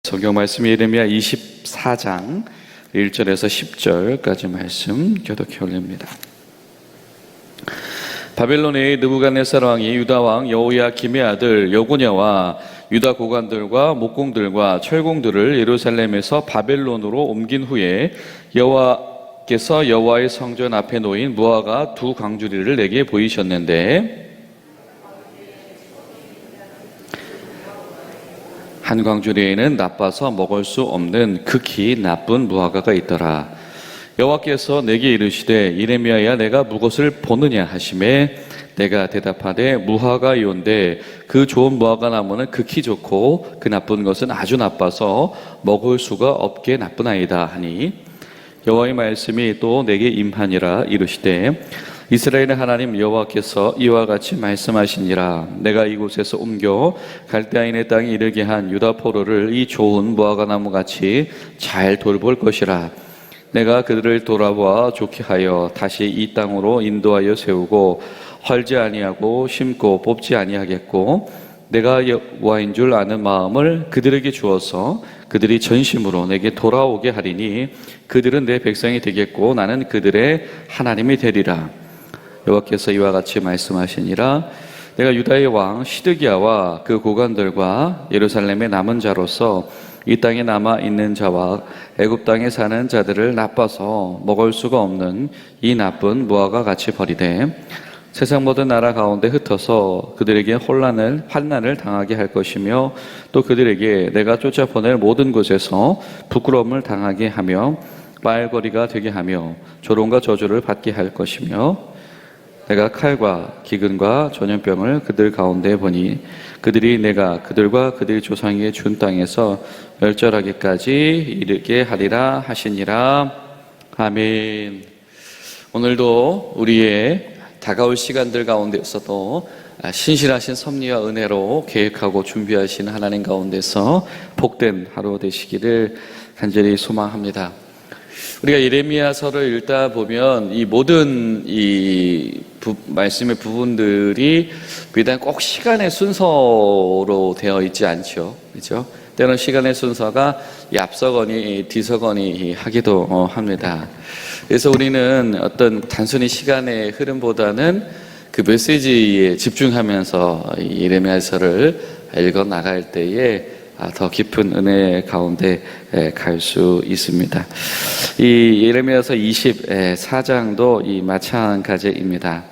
성경 말씀 예레미야 24장 1절에서 10절까지 말씀 교독해 올립니다. 바벨론의 느부갓네살 왕이 유다 왕 여호야김의 아들 여고냐와 유다 고관들과 목공들과 철공들을 예루살렘에서 바벨론으로 옮긴 후에 여호와께서 여호와의 성전 앞에 놓인 무화과 두 광주리를 내게 보이셨는데, 한 광주리에는 나빠서 먹을 수 없는 극히 나쁜 무화과가 있더라. 여호와께서 내게 이르시되 이레미야야 내가 무엇을 보느냐 하시매 내가 대답하되 무화과이온데 그 좋은 무화과 나무는 극히 좋고 그 나쁜 것은 아주 나빠서 먹을 수가 없게 나쁘나이다 하니, 여호와의 말씀이 또 내게 임하니라. 이르시되 이스라엘의 하나님 여호와께서 이와 같이 말씀하시니라. 내가 이곳에서 옮겨 갈대아인의 땅에 이르게 한 유다 포로를 이 좋은 무화과 나무같이 잘 돌볼 것이라. 내가 그들을 돌아보아 좋게 하여 다시 이 땅으로 인도하여 세우고 헐지 아니하고 심고 뽑지 아니하겠고, 내가 여호와인 줄 아는 마음을 그들에게 주어서 그들이 전심으로 내게 돌아오게 하리니 그들은 내 백성이 되겠고 나는 그들의 하나님이 되리라. 여호와께서 이와 같이 말씀하시니라. 내가 유다의 왕 시드기야와 그 고관들과 예루살렘의 남은 자로서 이 땅에 남아 있는 자와 애굽 땅에 사는 자들을 나빠서 먹을 수가 없는 이 나쁜 무화과 같이 버리되 세상 모든 나라 가운데 흩어서 그들에게 환난을 당하게 할 것이며, 또 그들에게 내가 쫓아보낼 모든 곳에서 부끄러움을 당하게 하며 말거리가 되게 하며 조롱과 저주를 받게 할 것이며, 내가 칼과 기근과 전염병을 그들 가운데 보니 그들이 내가 그들과 그들의 조상에게 준 땅에서 멸절하기까지 이르게 하리라 하시니라. 아멘. 오늘도 우리의 다가올 시간들 가운데서도 신실하신 섭리와 은혜로 계획하고 준비하신 하나님 가운데서 복된 하루 되시기를 간절히 소망합니다. 우리가 예레미야서를 읽다 보면 이 모든 말씀의 부분들이 비단 꼭 시간의 순서로 되어 있지 않죠. 그렇죠? 때로는 시간의 순서가 앞서거니 뒤서거니 하기도 합니다. 그래서 우리는 어떤 단순히 시간의 흐름보다는 그 메시지에 집중하면서 예레미야서를 읽어 나갈 때에 더 깊은 은혜 가운데 갈 수 있습니다. 이 예레미야서 24장도 이 마찬가지입니다.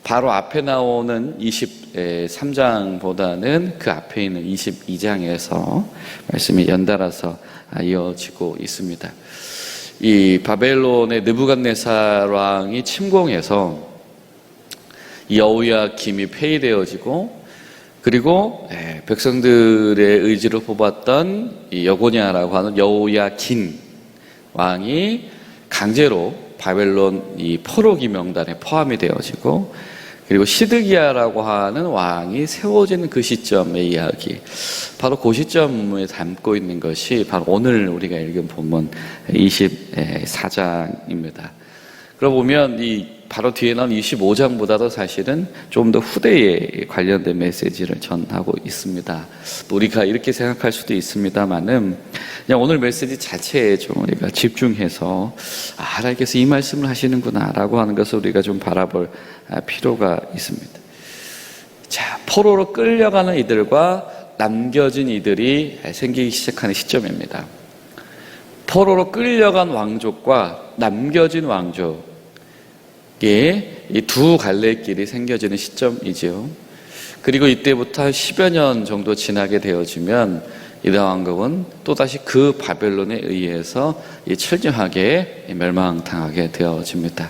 바로 앞에 나오는 23장보다는 그 앞에 있는 22장에서 말씀이 연달아서 이어지고 있습니다. 이 바벨론의 느부갓네살 왕이 침공해서 여호야김이 폐위되어지고, 그리고 백성들의 의지로 뽑았던 이 여고냐라고 하는 여호야긴 왕이 강제로 바벨론 이 포로기 명단에 포함이 되어지고, 그리고 시드기야라고 하는 왕이 세워지는 그 시점의 이야기, 바로 그 시점에 담고 있는 것이 바로 오늘 우리가 읽은 본문 24장입니다. 그러고 보면 이 바로 뒤에 나온 25장보다도 사실은 좀 더 후대에 관련된 메시지를 전하고 있습니다. 우리가 이렇게 생각할 수도 있습니다만은 그냥 오늘 메시지 자체에 좀 우리가 집중해서 하나님께서 이 말씀을 하시는구나 라고 하는 것을 우리가 좀 바라볼 필요가 있습니다. 자, 포로로 끌려가는 이들과 남겨진 이들이 생기기 시작하는 시점입니다. 포로로 끌려간 왕족과 남겨진 왕족의 이 두 갈래의 길이 생겨지는 시점이지요. 그리고 이때부터 10여 년 정도 지나게 되어지면 유다 왕국은 또다시 그 바벨론에 의해서 철저하게 멸망당하게 되어집니다.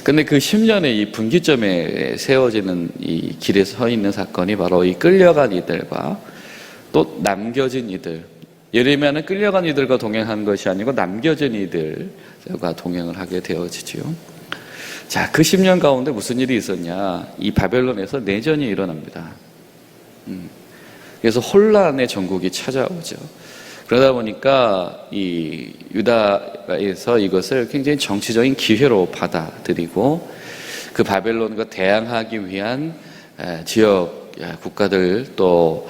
근데 그 10년의 이 분기점에 세워지는 이 길에 서 있는 사건이 바로 이 끌려간 이들과 또 남겨진 이들, 예레미야는 끌려간 이들과 동행한 것이 아니고 남겨진 이들과 동행을 하게 되어지죠. 자, 그 10년 가운데 무슨 일이 있었냐? 이 바벨론에서 내전이 일어납니다. 그래서 혼란의 전국이 찾아오죠. 그러다 보니까 이 유다에서 이것을 굉장히 정치적인 기회로 받아들이고 그 바벨론과 대항하기 위한 지역 국가들 또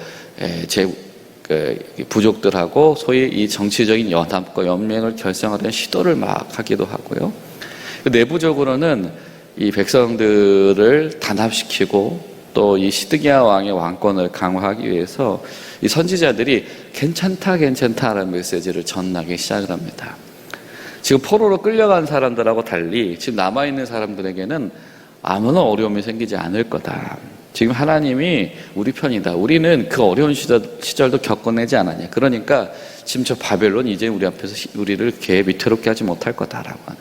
부족들하고 소위 이 정치적인 연합과 연맹을 결성하려는 시도를 막 하기도 하고요. 내부적으로는 이 백성들을 단합시키고 또 이 시드기야 왕의 왕권을 강화하기 위해서 이 선지자들이 괜찮다라는 메시지를 전하기 시작을 합니다. 지금 포로로 끌려간 사람들하고 달리 지금 남아있는 사람들에게는 아무런 어려움이 생기지 않을 거다. 지금 하나님이 우리 편이다. 우리는 그 어려운 시절도 겪어내지 않았냐. 그러니까 지금 저 바벨론 이제 우리 앞에서 우리를 개 위태롭게 하지 못할 거다라고 하는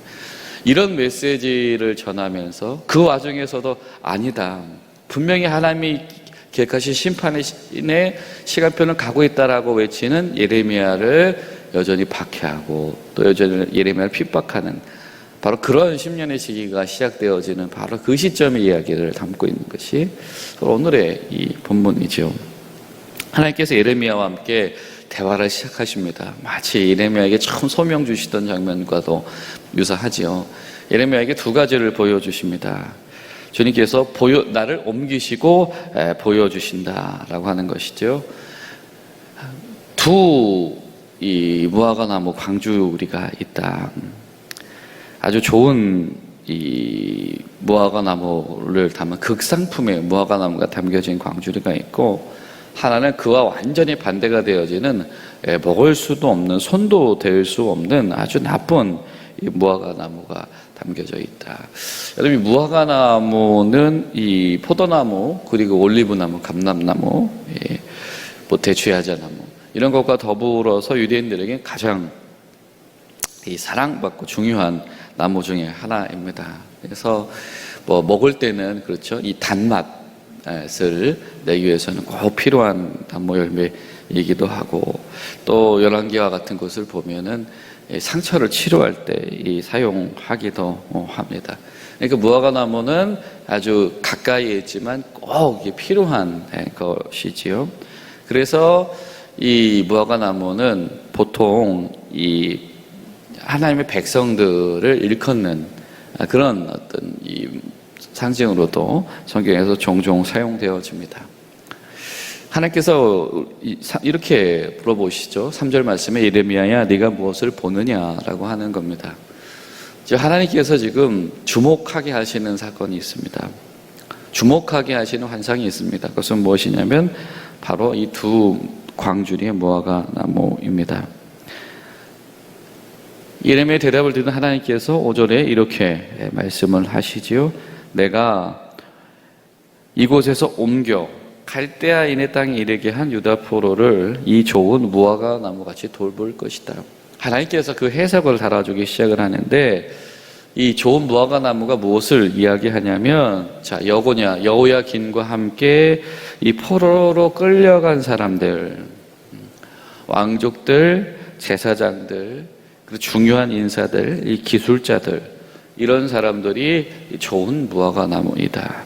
이런 메시지를 전하면서 그 와중에서도 아니다. 분명히 하나님이 계획하신 심판의 시간표는 가고 있다라고 외치는 예레미야를 여전히 박해하고 또 여전히 예레미야를 핍박하는 바로 그런 10년의 시기가 시작되어지는 바로 그 시점의 이야기를 담고 있는 것이 오늘의 이 본문이죠. 하나님께서 예레미야와 함께 대화를 시작하십니다. 마치 예레미야에게 처음 소명 주시던 장면과도 유사하지요. 예레미야에게 두 가지를 보여주십니다. 주님께서 나를 옮기시고 보여주신다라고 하는 것이죠. 이 무화과 나무 광주리가 있다. 아주 좋은 이 무화과 나무를 담은 극상품의 무화과 나무가 담겨진 광주리가 있고, 하나는 그와 완전히 반대가 되어지는 먹을 수도 없는, 손도 댈 수 없는 아주 나쁜 이 무화과 나무가 담겨져 있다. 여러분, 무화과 나무는 이 포도나무, 그리고 올리브나무, 감람나무, 뭐 대추야자나무 이런 것과 더불어서 유대인들에게 가장 이 사랑받고 중요한 나무 중에 하나입니다. 그래서 뭐 먹을 때는 그렇죠. 이 단맛을 내기 위해서는 꼭 필요한 나무 열매이기도 하고, 또 열왕기와 같은 것을 보면은 상처를 치료할 때 사용하기도 합니다. 그러니까 무화과 나무는 아주 가까이에 있지만 꼭 필요한 것이지요. 그래서 이 무화과 나무는 보통 이 하나님의 백성들을 일컫는 그런 어떤 이 상징으로도 성경에서 종종 사용되어집니다. 하나님께서 이렇게 물어보시죠. 3절 말씀에 예레미야야 네가 무엇을 보느냐라고 하는 겁니다. 하나님께서 지금 주목하게 하시는 사건이 있습니다. 주목하게 하시는 환상이 있습니다. 그것은 무엇이냐면 바로 이 두 광주리의 무화과 나무입니다. 예레미야의 대답을 듣는 하나님께서 5절에 이렇게 말씀을 하시지요. 내가 이곳에서 옮겨 갈대아인의 땅에 이르게 한 유다 포로를 이 좋은 무화과 나무같이 돌볼 것이다. 하나님께서 그 해석을 달아주기 시작을 하는데, 이 좋은 무화과 나무가 무엇을 이야기하냐면, 여호야긴과 함께 이 포로로 끌려간 사람들, 왕족들, 제사장들, 그리고 중요한 인사들, 이 기술자들, 이런 사람들이 좋은 무화과 나무이다.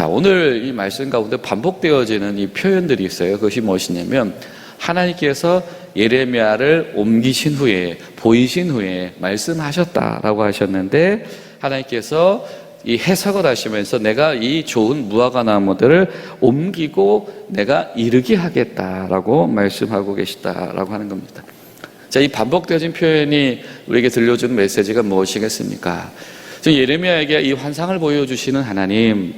오늘 이 말씀 가운데 반복되어지는 이 표현들이 있어요. 그것이 무엇이냐면, 하나님께서 예레미야를 옮기신 후에, 보이신 후에 말씀하셨다라고 하셨는데, 하나님께서 이 해석을 하시면서 내가 이 좋은 무화과 나무들을 옮기고 내가 이르게 하겠다라고 말씀하고 계시다라고 하는 겁니다. 이 반복되어진 표현이 우리에게 들려주는 메시지가 무엇이겠습니까? 지금 예레미야에게 이 환상을 보여주시는 하나님,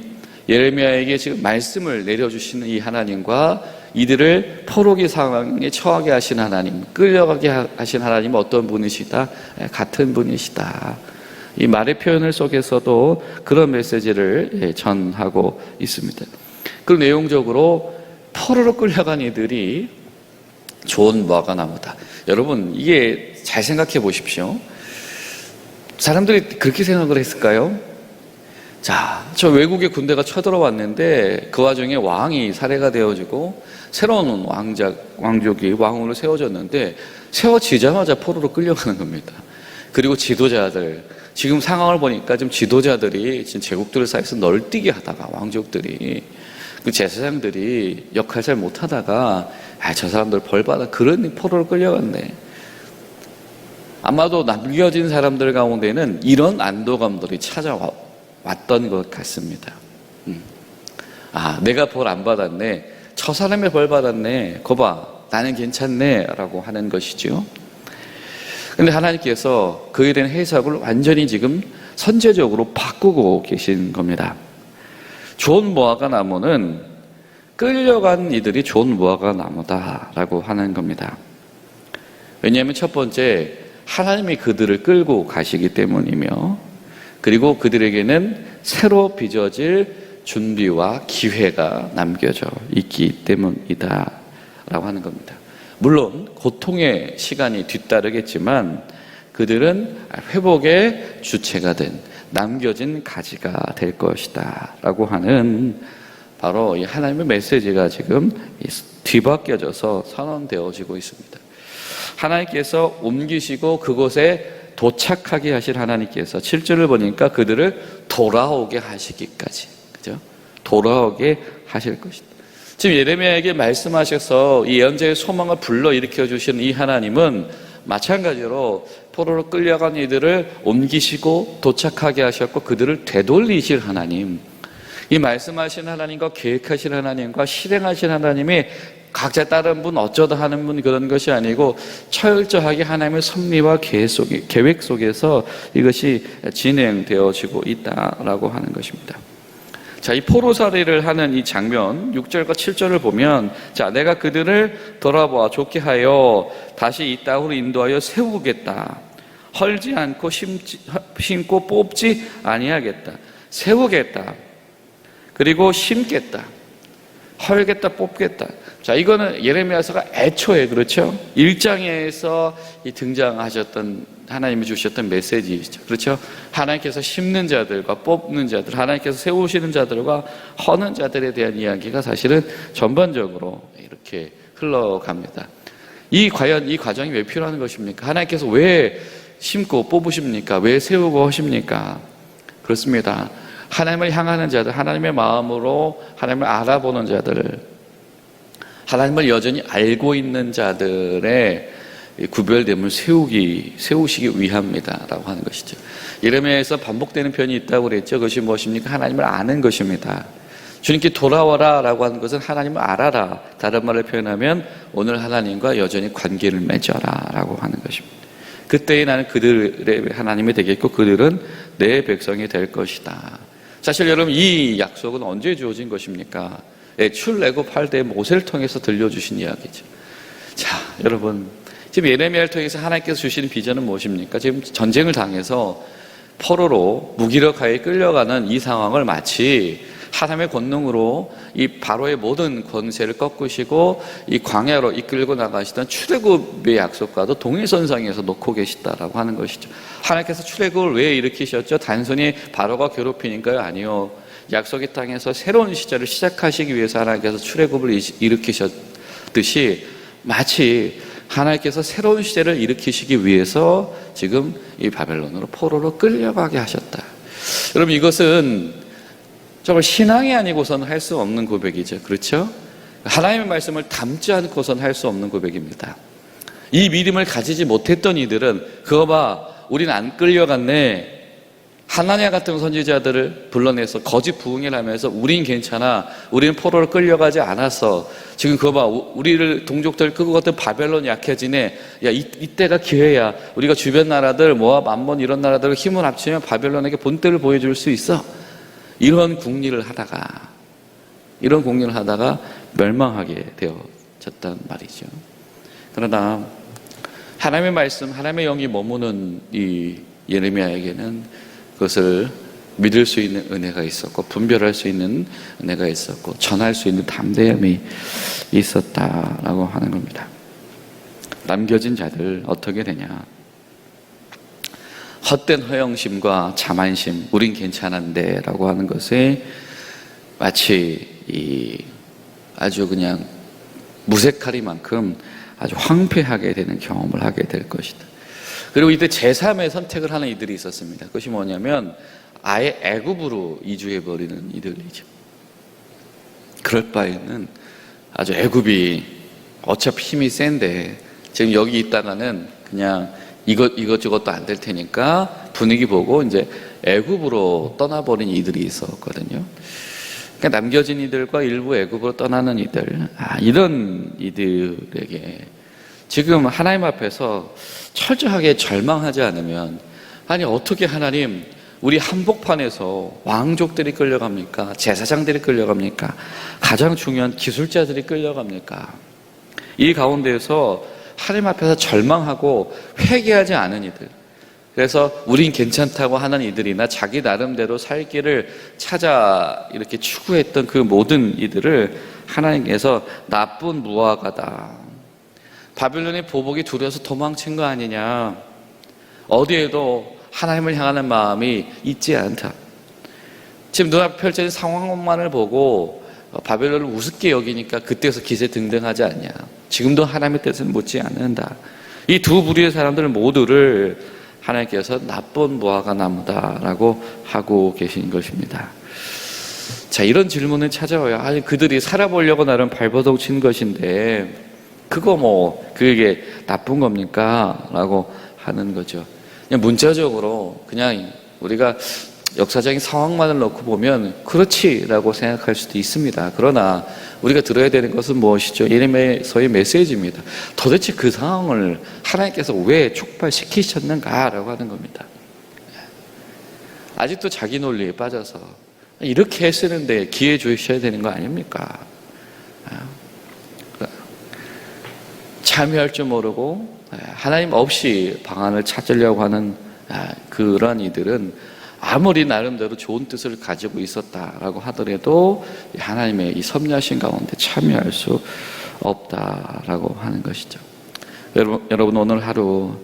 예레미야에게 지금 말씀을 내려주시는 이 하나님과 이들을 포로기 상황에 처하게 하신 하나님, 끌려가게 하신 하나님은 어떤 분이시다? 같은 분이시다. 이 말의 표현을 속에서도 그런 메시지를 전하고 있습니다. 그 내용적으로 포로로 끌려간 이들이 좋은 무화과 나무다. 여러분, 이게 잘 생각해 보십시오. 사람들이 그렇게 생각을 했을까요? 저 외국의 군대가 쳐들어왔는데 그 와중에 왕이 살해가 되어지고 새로운 왕족이 왕으로 세워졌는데, 세워지자마자 포로로 끌려가는 겁니다. 그리고 지도자들, 지금 상황을 보니까 지금 지도자들이 지금 제국들 사이에서 널뛰게 하다가 왕족들이, 그 제사장들이 역할 잘 못하다가 저 사람들 벌받아 그런 포로로 끌려갔네. 아마도 남겨진 사람들 가운데는 이런 안도감들이 찾아왔던 것 같습니다. 내가 벌 안 받았네. 저 사람의 벌 받았네. 거봐, 나는 괜찮네. 라고 하는 것이죠. 근데 하나님께서 그에 대한 해석을 완전히 지금 선제적으로 바꾸고 계신 겁니다. 좋은 무화과 나무는 끌려간 이들이 좋은 무화과 나무다라고 하는 겁니다. 왜냐하면 첫 번째, 하나님이 그들을 끌고 가시기 때문이며, 그리고 그들에게는 새로 빚어질 준비와 기회가 남겨져 있기 때문이다 라고 하는 겁니다. 물론 고통의 시간이 뒤따르겠지만 그들은 회복의 주체가 된 남겨진 가지가 될 것이다 라고 하는 바로 이 하나님의 메시지가 지금 뒤바뀌어져서 선언되어지고 있습니다. 하나님께서 옮기시고 그곳에 도착하게 하실 하나님께서 7절을 보니까 그들을 돌아오게 하시기까지, 그죠? 돌아오게 하실 것이다. 지금 예레미야에게 말씀하셔서 이 예언자의 소망을 불러일으켜 주신 이 하나님은 마찬가지로 포로로 끌려간 이들을 옮기시고 도착하게 하셨고 그들을 되돌리실 하나님, 이 말씀하신 하나님과 계획하신 하나님과 실행하신 하나님이 각자 다른 분 어쩌다 하는 분 그런 것이 아니고 철저하게 하나님의 섭리와 계획 속에서 이것이 진행되어지고 있다라고 하는 것입니다. 자, 이 포로살이를 하는 이 장면 6절과 7절을 보면, 자, 내가 그들을 돌아보아 좋게 하여 다시 이 땅으로 인도하여 세우겠다. 헐지 않고 심고 뽑지 아니하겠다. 세우겠다. 그리고 심겠다. 헐겠다, 뽑겠다. 자, 이거는 예레미야서가 애초에, 그렇죠? 1장에서 등장하셨던 하나님이 주셨던 메시지이죠. 그렇죠? 하나님께서 심는 자들과 뽑는 자들, 하나님께서 세우시는 자들과 허는 자들에 대한 이야기가 사실은 전반적으로 이렇게 흘러갑니다. 과연 이 과정이 왜 필요한 것입니까? 하나님께서 왜 심고 뽑으십니까? 왜 세우고 하십니까? 그렇습니다. 하나님을 향하는 자들, 하나님의 마음으로 하나님을 알아보는 자들, 하나님을 여전히 알고 있는 자들의 구별됨을 세우시기 위함이다라고 하는 것이죠. 예레미야에서 반복되는 표현이 있다고 그랬죠. 그것이 무엇입니까? 하나님을 아는 것입니다. 주님께 돌아와라 라고 하는 것은 하나님을 알아라. 다른 말로 표현하면 오늘 하나님과 여전히 관계를 맺어라 라고 하는 것입니다. 그때에 나는 그들의 하나님이 되겠고 그들은 내 백성이 될 것이다. 사실 여러분, 이 약속은 언제 주어진 것입니까? 출애굽 8대 모세를 통해서 들려주신 이야기죠. 자, 여러분, 지금 예레미야를 통해서 하나님께서 주시는 비전은 무엇입니까? 지금 전쟁을 당해서 포로로 무기력하게 끌려가는 이 상황을 마치 하나님의 권능으로 이 바로의 모든 권세를 꺾으시고 이 광야로 이끌고 나가시던 출애굽의 약속과도 동일선상에서 놓고 계시다라고 하는 것이죠. 하나님께서 출애굽을 왜 일으키셨죠? 단순히 바로가 괴롭히니까요? 아니요. 약속의 땅에서 새로운 시절을 시작하시기 위해서 하나님께서 출애굽을 일으키셨듯이 마치 하나님께서 새로운 시대를 일으키시기 위해서 지금 이 바벨론으로 포로로 끌려가게 하셨다. 여러분, 이것은 정말 신앙이 아니고서는 할 수 없는 고백이죠. 그렇죠? 하나님의 말씀을 담지 않고서는 할 수 없는 고백입니다. 이 믿음을 가지지 못했던 이들은 그거 봐, 우린 안 끌려갔네. 하나냐 같은 선지자들을 불러내서 거짓 부흥을 하면서 우린 괜찮아, 우리는 포로로 끌려가지 않았어, 지금 그거 봐, 우리를 동족들 끄고 갔던 바벨론 약해지네, 야, 이때가 기회야, 우리가 주변 나라들 모압, 암몬 이런 나라들을 힘을 합치면 바벨론에게 본때를 보여줄 수 있어. 이런 궁리를 하다가 멸망하게 되어졌단 말이죠. 그러나 하나님의 말씀, 하나님의 영이 머무는 이 예레미야에게는 그것을 믿을 수 있는 은혜가 있었고, 분별할 수 있는 은혜가 있었고, 전할 수 있는 담대함이 있었다라고 하는 겁니다. 남겨진 자들 어떻게 되냐? 헛된 허영심과 자만심, 우린 괜찮은데 라고 하는 것에 마치 아주 그냥 무색하리만큼 아주 황폐하게 되는 경험을 하게 될 것이다. 그리고 이때 제3의 선택을 하는 이들이 있었습니다. 그것이 뭐냐면 아예 애굽으로 이주해버리는 이들이죠. 그럴 바에는 아주 애굽이 어차피 힘이 센데 지금 여기 있다가는 그냥 이것저것도 안 될 테니까 분위기 보고 이제 애굽으로 떠나버린 이들이 있었거든요. 그러니까 남겨진 이들과 일부 애굽으로 떠나는 이들, 이런 이들에게 지금 하나님 앞에서 철저하게 절망하지 않으면, 아니 어떻게 하나님 우리 한복판에서 왕족들이 끌려갑니까? 제사장들이 끌려갑니까? 가장 중요한 기술자들이 끌려갑니까? 이 가운데에서 하나님 앞에서 절망하고 회개하지 않은 이들, 그래서 우린 괜찮다고 하는 이들이나 자기 나름대로 살 길을 찾아 이렇게 추구했던 그 모든 이들을 하나님께서 나쁜 무화과다, 바빌론의 보복이 두려워서 도망친 거 아니냐, 어디에도 하나님을 향하는 마음이 있지 않다. 지금 눈앞에 펼쳐진 상황만을 보고 바벨론을 우습게 여기니까 그때서 기세등등하지 않냐. 지금도 하나님의 뜻을 묻지 않는다. 이 두 부류의 사람들 모두를 하나님께서 나쁜 무화과 나무다라고 하고 계신 것입니다. 자, 이런 질문을 찾아와요. 아니 그들이 살아보려고 나름 발버둥 친 것인데 그게 나쁜 겁니까? 라고 하는 거죠. 그냥 문자적으로 그냥 우리가 역사적인 상황만을 놓고 보면 그렇지라고 생각할 수도 있습니다. 그러나 우리가 들어야 되는 것은 무엇이죠? 예레미야서의 메시지입니다. 도대체 그 상황을 하나님께서 왜 촉발시키셨는가라고 하는 겁니다. 아직도 자기 논리에 빠져서 이렇게 쓰는데 기회 주셔야 되는 거 아닙니까? 참여할 줄 모르고 하나님 없이 방안을 찾으려고 하는 그런 이들은 아무리 나름대로 좋은 뜻을 가지고 있었다라고 하더라도 하나님의 이 섭리하신 가운데 참여할 수 없다라고 하는 것이죠. 여러분 오늘 하루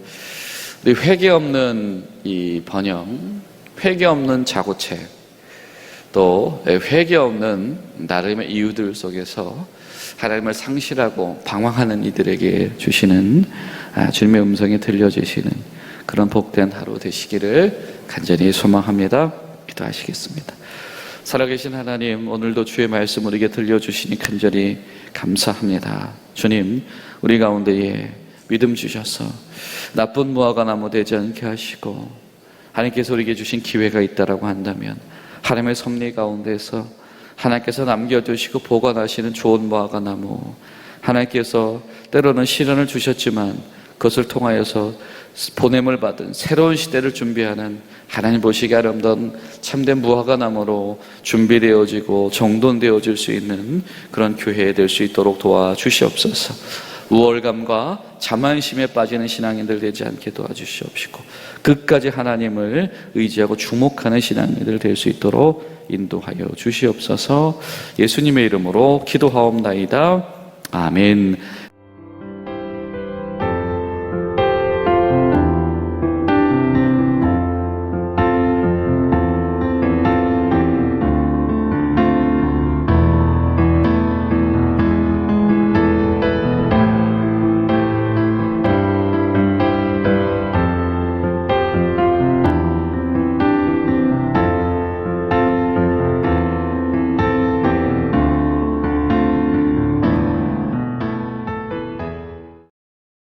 우리 회개 없는 이 번영, 회개 없는 자고책, 또 회개 없는 나름의 이유들 속에서 하나님을 상실하고 방황하는 이들에게 주시는 주님의 음성이 들려주시는 그런 복된 하루 되시기를 간절히 소망합니다. 기도하시겠습니다. 살아계신 하나님, 오늘도 주의 말씀 우리에게 들려주시니 간절히 감사합니다. 주님, 우리 가운데에 믿음 주셔서 나쁜 무화과 나무 되지 않게 하시고 하나님께서 우리에게 주신 기회가 있다라고 한다면 하나님의 섭리 가운데서 하나님께서 남겨두시고 보관하시는 좋은 무화과 나무, 하나님께서 때로는 시련을 주셨지만 그것을 통하여서 보냄을 받은 새로운 시대를 준비하는 하나님 보시기에 아름다운 참된 무화과 나무로 준비되어지고 정돈되어질 수 있는 그런 교회 될 수 있도록 도와주시옵소서. 우월감과 자만심에 빠지는 신앙인들 되지 않게 도와주시옵시고 끝까지 하나님을 의지하고 주목하는 신앙인들 될 수 있도록 인도하여 주시옵소서. 예수님의 이름으로 기도하옵나이다. 아멘.